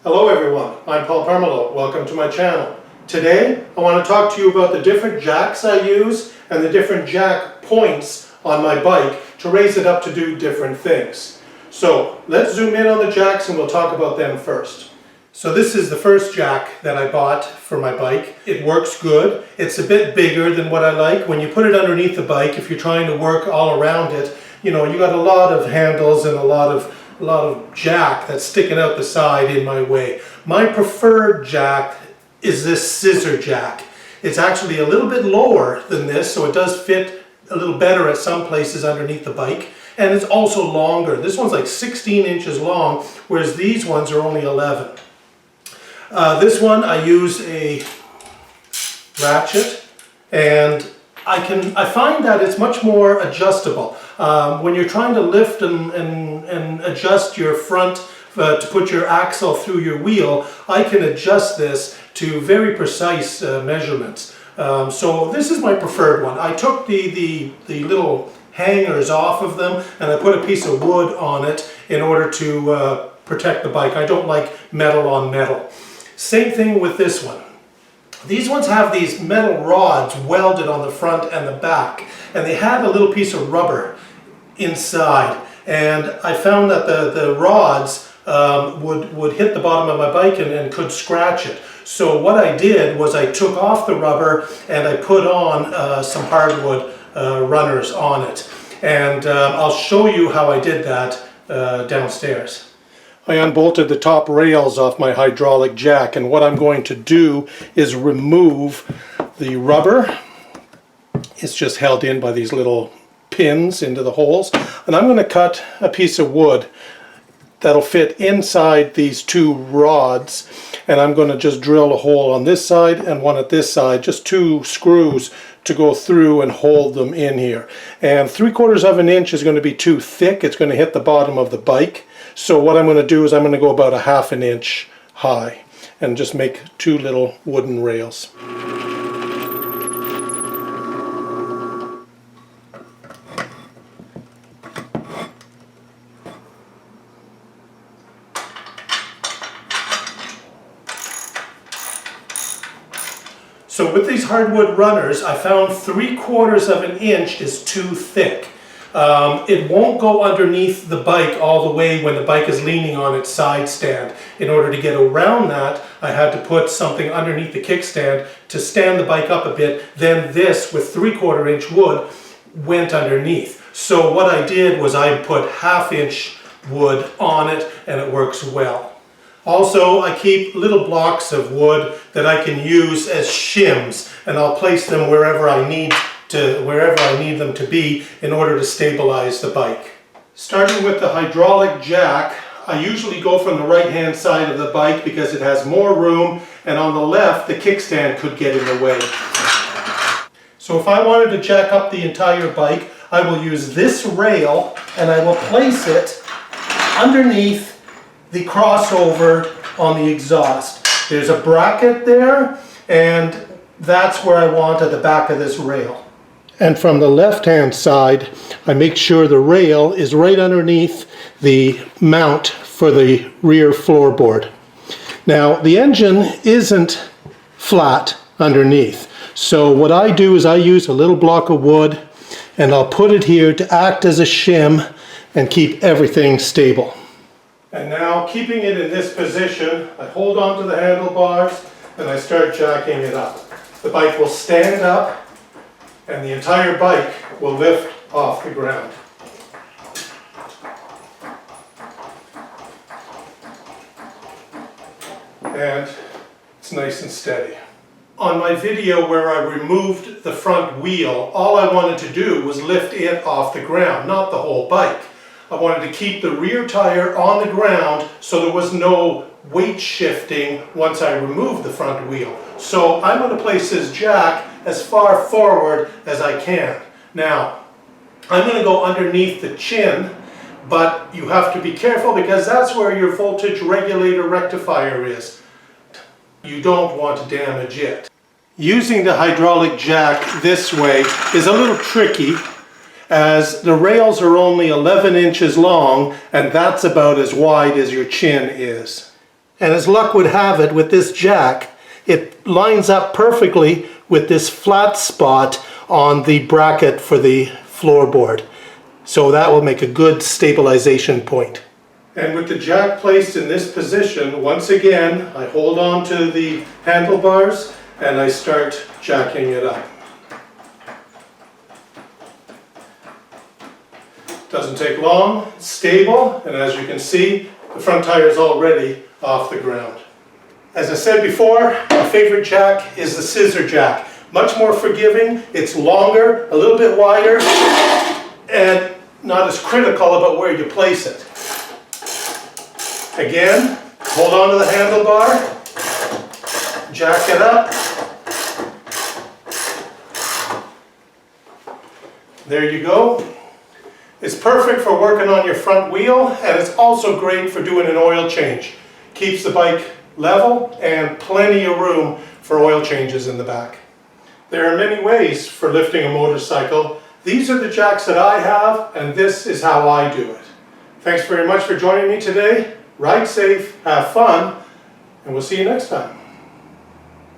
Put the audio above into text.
Hello everyone, I'm Pomerleau. Welcome to my channel. Today I want to talk to you about the different jacks I use and the different jack points on my bike to raise it up to do different things. So let's zoom in on the jacks and we'll talk about them first. So this is the first jack that I bought for my bike. It works good. It's a bit bigger than what I like. When you put it underneath the bike, if you're trying to work all around it, you got a lot of handles and a lot of jack that's sticking out the side in my way. My preferred jack is this scissor jack. It's actually a little bit lower than this, so it does fit a little better at some places underneath the bike. And it's also longer. This one's like 16 inches long, whereas these ones are only 11. This one I use a ratchet, and I find that it's much more adjustable. When you're trying to lift and adjust your front to put your axle through your wheel, I can adjust this to very precise measurements. So this is my preferred one. I took the little hangers off of them and I put a piece of wood on it in order to protect the bike. I don't like metal on metal. Same thing with this one. These ones have these metal rods welded on the front and the back, and they have a little piece of rubber inside, and I found that the rods would hit the bottom of my bike and could scratch it. So what I did was I took off the rubber and I put on some hardwood runners on it, and I'll show you how I did that downstairs. I unbolted the top rails off my hydraulic jack, and what I'm going to do is remove the rubber. It's just held in by these little pins into the holes, and I'm going to cut a piece of wood that'll fit inside these two rods, and I'm going to just drill a hole on this side and one at this side, just two screws to go through and hold them in here. And 3/4 of an inch is going to be too thick. It's going to hit the bottom of the bike. So what I'm going to do is I'm going to go about 1/2 inch high and just make two little wooden rails. So with these hardwood runners, I found 3/4 of an inch is too thick. It won't go underneath the bike all the way when the bike is leaning on its side stand. In order to get around that, I had to put something underneath the kickstand to stand the bike up a bit. Then this, with 3/4 inch wood, went underneath. So what I did was I put 1/2 inch wood on it, and it works well. Also, I keep little blocks of wood that I can use as shims, and I'll place them wherever I need them to be in order to stabilize the bike. Starting with the hydraulic jack, I usually go from the right hand side of the bike because it has more room, and on the left the kickstand could get in the way. So if I wanted to jack up the entire bike, I will use this rail and I will place it underneath the crossover on the exhaust. There's a bracket there, and that's where I want at the back of this rail. And from the left hand side, I make sure the rail is right underneath the mount for the rear floorboard. Now the engine isn't flat underneath, so what I do is I use a little block of wood and I'll put it here to act as a shim and keep everything stable. And now, keeping it in this position, I hold on to the handlebars and I start jacking it up. The bike will stand up and the entire bike will lift off the ground. And it's nice and steady. On my video where I removed the front wheel, all I wanted to do was lift it off the ground, not the whole bike. I wanted to keep the rear tire on the ground so there was no weight shifting once I removed the front wheel. So I'm going to place this jack as far forward as I can. Now, I'm going to go underneath the chin, but you have to be careful because that's where your voltage regulator rectifier is. You don't want to damage it. Using the hydraulic jack this way is a little tricky, as the rails are only 11 inches long, and that's about as wide as your chin is. And as luck would have it with this jack, it lines up perfectly with this flat spot on the bracket for the floorboard. So that will make a good stabilization point. And with the jack placed in this position, once again, I hold on to the handlebars and I start jacking it up. Doesn't take long, it's stable, and as you can see, the front tire is already off the ground. As I said before, my favorite jack is the scissor jack. Much more forgiving, it's longer, a little bit wider, and not as critical about where you place it. Again, hold on to the handlebar, jack it up. There you go. It's perfect for working on your front wheel, and it's also great for doing an oil change. Keeps the bike level and plenty of room for oil changes in the back. There are many ways for lifting a motorcycle. These are the jacks that I have, and this is how I do it. Thanks very much for joining me today. Ride safe, have fun, and we'll see you next time.